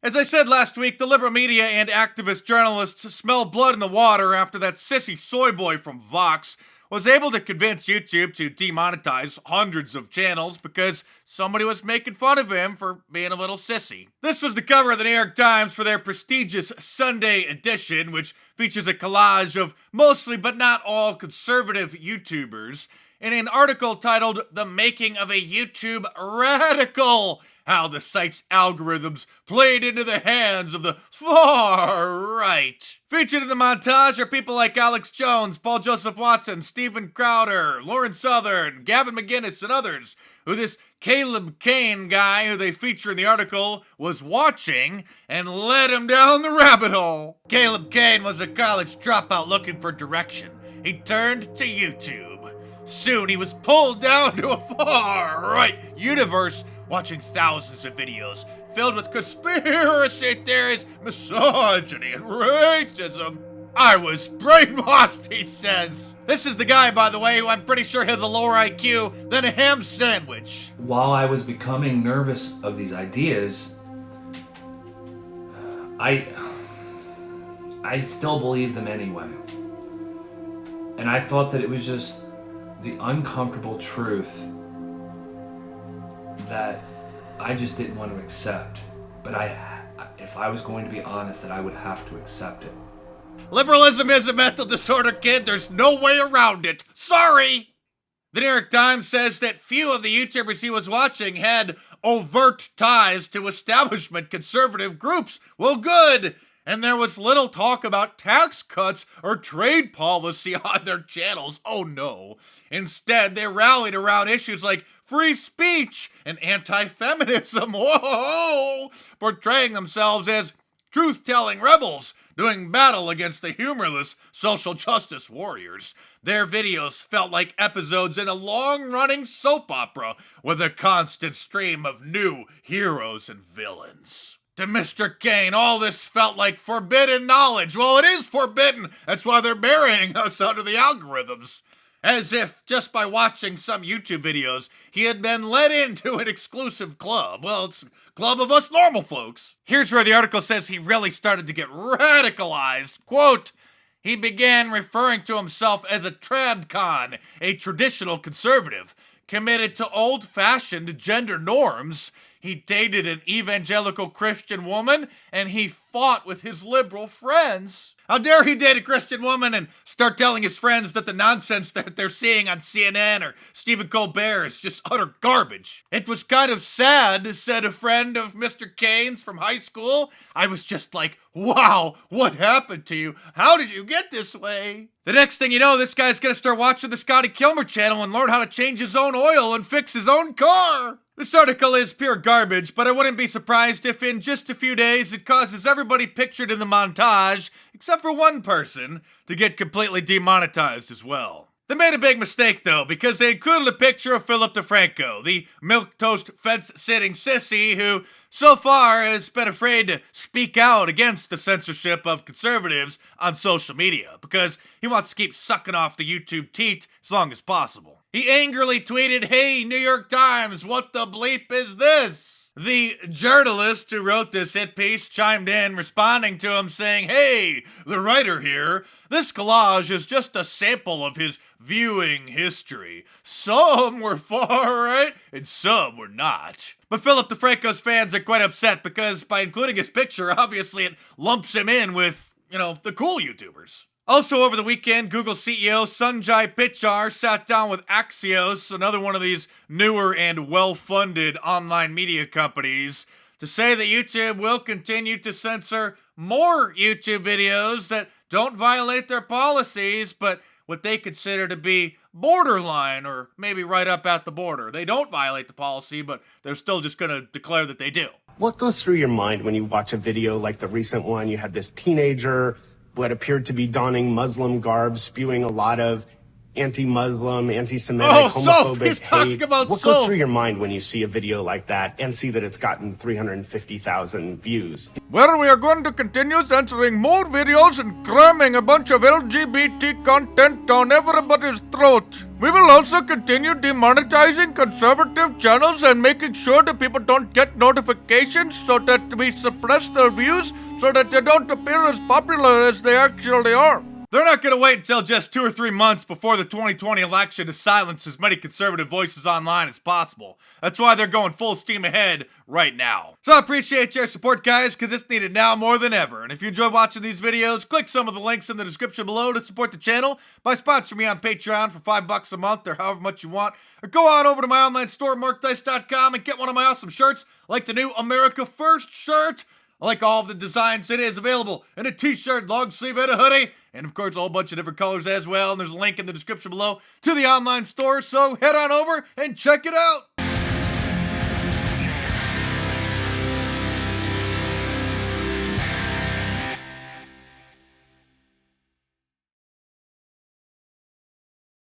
As I said last week, the liberal media and activist journalists smell blood in the water after that sissy soy boy from Vox was able to convince YouTube to demonetize hundreds of channels because somebody was making fun of him for being a little sissy. This was the cover of the New York Times for their prestigious Sunday edition, which features a collage of mostly but not all conservative YouTubers in an article titled "The Making of a YouTube Radical: How the Site's Algorithms Played into the Hands of the Far Right." Featured in the montage are people like Alex Jones, Paul Joseph Watson, Steven Crowder, Lauren Southern, Gavin McInnes, and others, who this Kane guy, who they feature in the article, was watching and led him down the rabbit hole. Kane was a college dropout looking for direction. He turned to YouTube. Soon he was pulled down to a far-right universe, watching thousands of videos filled with conspiracy theories, misogyny, and racism. I was brainwashed, he says. This is the guy, by the way, who I'm pretty sure has a lower IQ than a ham sandwich. While I was becoming nervous of these ideas, I still believed them anyway. And I thought that it was just the uncomfortable truth that I just didn't want to accept. But if I was going to be honest, that I would have to accept it. Liberalism is a mental disorder, kid. There's no way around it. Sorry! The New York Times says that few of the YouTubers he was watching had overt ties to establishment conservative groups. Well, good! And there was little talk about tax cuts or trade policy on their channels. Oh no. Instead, they rallied around issues like free speech and anti-feminism. Whoa! Portraying themselves as truth-telling rebels doing battle against the humorless social justice warriors. Their videos felt like episodes in a long-running soap opera with a constant stream of new heroes and villains. To Mr. Kane, all this felt like forbidden knowledge. Well, it is forbidden. That's why they're burying us under the algorithms. As if, just by watching some YouTube videos, he had been let into an exclusive club. Well, it's a club of us normal folks. Here's where the article says he really started to get radicalized. Quote, he began referring to himself as a tradcon, a traditional conservative, committed to old-fashioned gender norms. He dated an evangelical Christian woman, and he fought with his liberal friends. How dare he date a Christian woman and start telling his friends that the nonsense that they're seeing on CNN or Stephen Colbert is just utter garbage. It was kind of sad, said a friend of Mr. Kane's from high school. I was just like, wow, what happened to you? How did you get this way? The next thing you know, this guy's gonna start watching the Scotty Kilmer channel and learn how to change his own oil and fix his own car. This article is pure garbage, but I wouldn't be surprised if in just a few days it causes everybody pictured in the montage, except for one person, to get completely demonetized as well. They made a big mistake though, because they included a picture of Philip DeFranco, the milquetoast fence-sitting sissy who so far has been afraid to speak out against the censorship of conservatives on social media, because he wants to keep sucking off the YouTube teat as long as possible. He angrily tweeted, "Hey, New York Times, what the bleep is this?" The journalist who wrote this hit piece chimed in, responding to him, saying, "Hey, the writer here, this collage is just a sample of his viewing history. Some were far right, and some were not." But Philip DeFranco's fans are quite upset because by including his picture, obviously it lumps him in with, the cool YouTubers. Also over the weekend, Google CEO Sundar Pichai sat down with Axios, another one of these newer and well-funded online media companies, to say that YouTube will continue to censor more YouTube videos that don't violate their policies, but what they consider to be borderline, or maybe right up at the border. They don't violate the policy, but they're still just going to declare that they do. What goes through your mind when you watch a video like the recent one? You had this teenager what appeared to be donning Muslim garb, spewing a lot of anti-Muslim, anti-Semitic, Oh, Soph, homophobic he's talking hate. about What goes Soph. through your mind when you see a video like that and see that it's gotten 350,000 views? Well, we are going to continue censoring more videos and cramming a bunch of LGBT content down everybody's throat. We will also continue demonetizing conservative channels and making sure that people don't get notifications so that we suppress their views so that they don't appear as popular as they actually are. They're not going to wait until just 2 or 3 months before the 2020 election to silence as many conservative voices online as possible. That's why they're going full steam ahead right now. So I appreciate your support, guys, because it's needed now more than ever. And if you enjoy watching these videos, click some of the links in the description below to support the channel by sponsoring me on Patreon for $5 a month or however much you want. Or go on over to my online store, markdice.com, and get one of my awesome shirts, like the new America First shirt. I like all of the designs. It is available in a t-shirt, long sleeve, and a hoodie. And of course, a whole bunch of different colors as well. And there's a link in the description below to the online store. So head on over and check it out.